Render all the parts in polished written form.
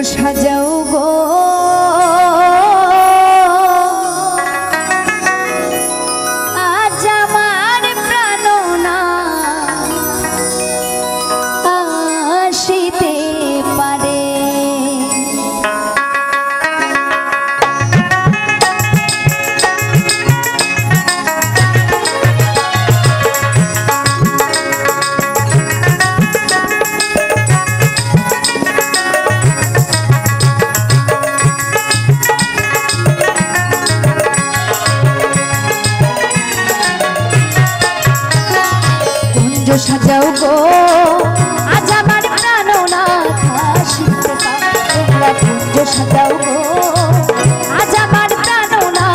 সাজাও গো আজ আমার প্রাণনা আসিতে পারে। সাজাও গো আজ আমার প্রাণনা আসিতে পারে। তোমরা কুঞ্জ সাজাও গো আজ আমার প্রাণনা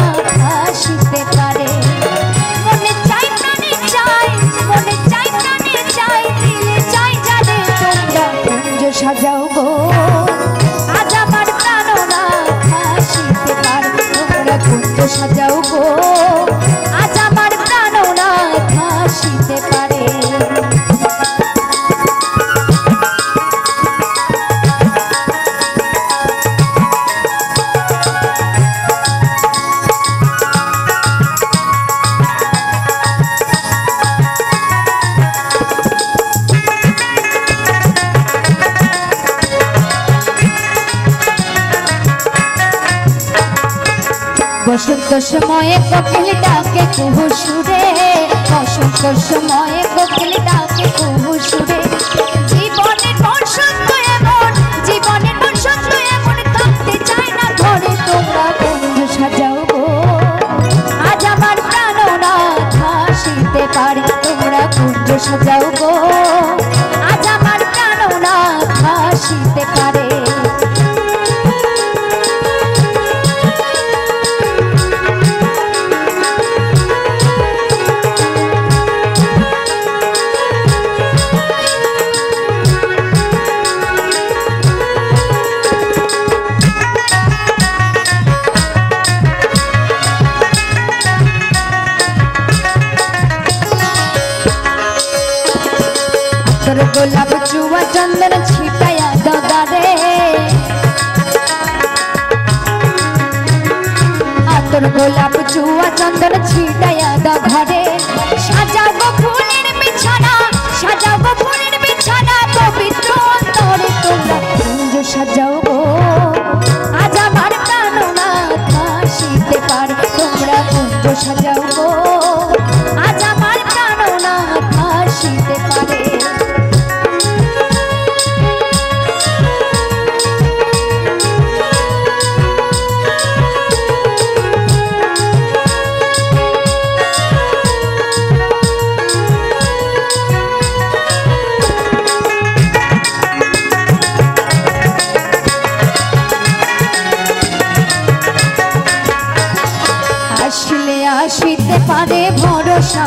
আসিতে পারে। মনে চাই প্রাণে চাই, মনে চাই প্রাণে চাই, দিলে চাই জানে তোমরা কুঞ্জ সাজাও গো আজ আমার প্রাণনা আসিতে পারে। তোমরা কুঞ্জ সাজাও গো আজ আমার প্রাণনা আসিতে পারে। বসন্ত সময়ে কোকিল ডাকে কুহু সুরে, বসন্ত সময়ে কোকিল ডাকে কুহু সুরে। জীবনের বসন্ত এমন, জীবনের বসন্ত এমন, থাকতে চায় না ঘরে। তোমরা কুঞ্জ সাজাও গো আজ আমার প্রাণনা আসিতে পারে। তোমরা কুঞ্জ সাজাও গো আজ আমার প্রাণনা আসিতে পারে। গোলাপ চুয়া চন্দন ছিটায়া দাদা রে, আতর গোলাপ চুয়া চন্দন ছিটায়া ঘরে। সাজাবো ফুলের বিছানা, সাজাবো ফুলের বিছানা, পবিত্র অন্তরে। তোমরা কুঞ্জ সাজাও গো আজ আমার প্রাণনা আসিতে পারে। তোমরা কুঞ্জ সাজাও গো আজ আমার প্রাণনা আসিতে পারে। আসিতে পারে ভরসা